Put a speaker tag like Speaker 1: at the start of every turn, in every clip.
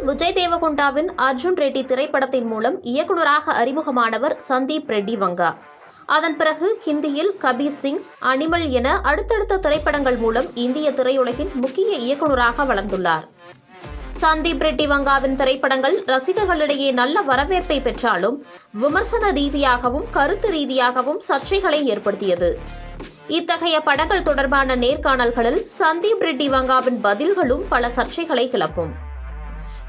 Speaker 1: விஜய் தேவகொண்டாவின் அர்ஜுன் ரெட்டி திரைப்படத்தின் மூலம் இயக்குநராக அறிமுகமானவர் சந்தீப் ரெட்டி வங்கா. அதன் பிறகு ஹிந்தியில் கபீர் சிங், அனிமல் என அடுத்தடுத்த திரைப்படங்கள் மூலம் இந்திய திரையுலகின் முக்கிய இயக்குநராக வளர்ந்துள்ளார். சந்தீப் ரெட்டி வங்காவின் திரைப்படங்கள் ரசிகர்களிடையே நல்ல வரவேற்பை பெற்றாலும் விமர்சன ரீதியாகவும் கருத்து ரீதியாகவும் சர்ச்சைகளை ஏற்படுத்தியது. இத்தகைய படங்கள் தொடர்பான நேர்காணல்களில் சந்தீப் ரெட்டி வங்காவின் பதில்களும் பல சர்ச்சைகளை கிளப்பும்.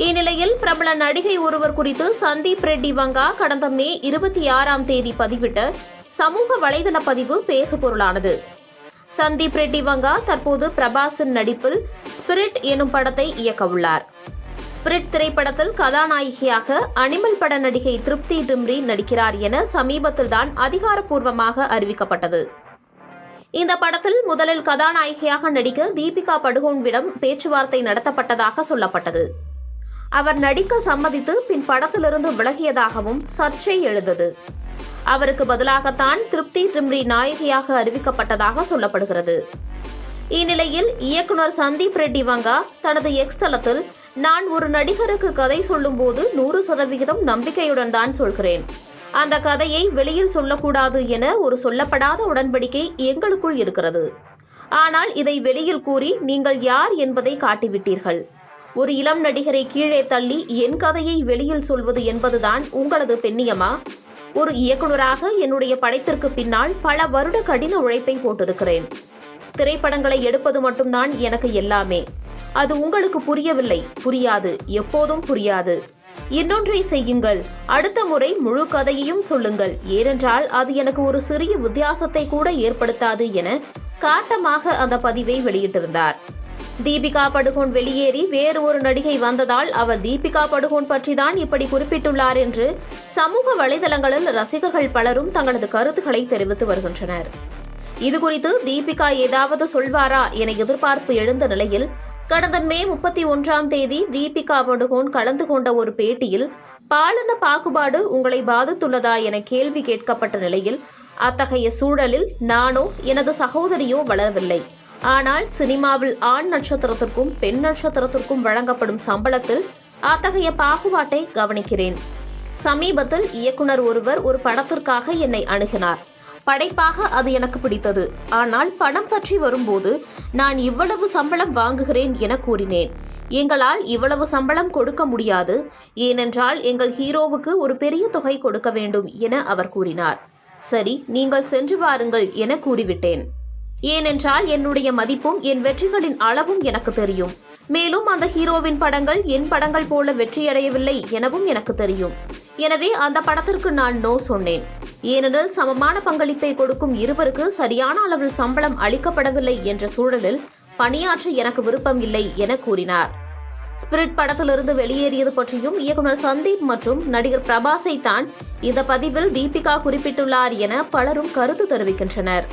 Speaker 1: இந்நிலையில் பிரபல நடிகை ஒருவர் குறித்து சந்தீப் ரெட்டி வங்கா கடந்த மே 26ஆம் தேதி பதிவிட்ட சமூக வலைதள பதிவு பேசுபொருளானது. சந்தீப் ரெட்டி வங்கா தற்போது பிரபாஸின் நடிப்பில் ஸ்பிரிட் எனும் படத்தை இயக்கவுள்ளார். ஸ்பிரிட் திரைப்படத்தில் கதாநாயகியாக அனிமல் பட நடிகை திருப்தி டிம்ரி நடிக்கிறார் என சமீபத்தில்தான் அதிகாரப்பூர்வமாக அறிவிக்கப்பட்டது. இந்த படத்தில் முதலில் கதாநாயகியாக நடிக்க தீபிகா படுகோன்விடம் பேச்சுவார்த்தை நடத்தப்பட்டதாக சொல்லப்பட்டது. அவர் நடிக்க சம்மதித்து பின் படத்திலிருந்து விலகியதாகவும் சர்ச்சை எழுந்தது. அவருக்கு பதிலாகத்தான் திருப்தி டிம்ரி நாயகியாக அறிவிக்கப்பட்டதாக சொல்லப்படுகிறது. இந்நிலையில் இயக்குனர் சந்தீப் ரெட்டி வங்கா தனது எக்ஸ் தளத்தில், நான் ஒரு நடிகருக்கு கதை சொல்லும்போது 100% நம்பிக்கையுடன் தான் சொல்கிறேன். அந்த கதையை வெளியில் சொல்லக்கூடாது என ஒரு சொல்லப்படாத உடன்படிக்கை எங்களுக்குள் இருக்கிறது. ஆனால் இதை வெளியில் கூறி நீங்கள் யார் என்பதை காட்டிவிட்டீர்கள். ஒரு இளம் நடிகரை கீழே தள்ளி என் கதையை வெளியில் சொல்வது என்பதுதான் உங்களது பெண்ணியமா? ஒரு இயக்குநராக என்னுடைய படைப்பிற்கு பின்னால் பல வருட கடின உழைப்பை போட்டிருக்கிறேன். திரைப்படங்களை எடுப்பது மட்டும்தான் எனக்கு எல்லாமே. அது உங்களுக்கு புரியவில்லை, புரியாது, எப்போதும் புரியாது. இன்னொன்றை செய்யுங்கள், அடுத்த முறை முழு கதையையும் சொல்லுங்கள், ஏனென்றால் அது எனக்கு ஒரு சிறிய வித்தியாசத்தை கூட ஏற்படுத்தாது என காட்டமாக அந்த பதிவை வெளியிட்டிருந்தார். தீபிகா படுகோன் வெளியேறி வேறு ஒரு நடிகை வந்ததால் அவர் தீபிகா படுகோன் பற்றிதான் இப்படி குறிப்பிட்டுள்ளார் என்று சமூக வலைதளங்களில் ரசிகர்கள் பலரும் தங்களது கருத்துக்களை தெரிவித்து வருகின்றனர். இதுகுறித்து தீபிகா ஏதாவது சொல்வாரா என எதிர்பார்ப்பு எழுந்த நிலையில் கடந்த மே 31ஆம் தேதி தீபிகா படுகோன் கலந்து கொண்ட ஒரு பேட்டியில் பாலின பாகுபாடு உங்களை பாதித்துள்ளதா என கேள்வி கேட்கப்பட்ட நிலையில், அத்தகைய சூழலில் நானோ எனது சகோதரியோ வளரவில்லை. ஆனால் சினிமாவில் ஆண் நட்சத்திரத்திற்கும் பெண் நட்சத்திரத்திற்கும் வழங்கப்படும் சம்பளத்தில் அத்தகைய பாகுபாட்டை கவனிக்கிறேன். சமீபத்தில் இயக்குனர் ஒருவர் ஒரு படத்திற்காக என்னை அணுகினார். படைப்பாக அது எனக்கு பிடித்தது. ஆனால் படம் பற்றி வரும்போது நான் இவ்வளவு சம்பளம் வாங்குகிறேன் என கூறினேன். எங்களால் இவ்வளவு சம்பளம் கொடுக்க முடியாது, ஏனென்றால் எங்கள் ஹீரோவுக்கு ஒரு பெரிய தொகை கொடுக்க வேண்டும் என அவர் கூறினார். சரி, நீங்கள் சென்று வாருங்கள் என கூறிவிட்டேன். ஏனென்றால் என்னுடைய மதிப்பும் என் வெற்றிகளின் அளவும் எனக்கு தெரியும். மேலும் அந்த ஹீரோவின் படங்கள் என் படங்கள் போல வெற்றியடையவில்லை எனவும் எனக்கு தெரியும். எனவே அந்த படத்திற்கு நான் நோ சொன்னேன். ஏனெனில் சமமான பங்களிப்பை கொடுக்கும் இருவருக்கு சரியான அளவில் சம்பளம் அளிக்கப்படவில்லை என்ற சூழலில் பணியாற்ற எனக்கு விருப்பம் இல்லை என கூறினார். ஸ்பிரிட் படத்திலிருந்து வெளியேறியது பற்றியும் இயக்குனர் சந்தீப் மற்றும் நடிகர் பிரபாஸை தான் இந்த பதிவில் தீபிகா குறிப்பிட்டுள்ளார் என பலரும் கருத்து தெரிவிக்கின்றனர்.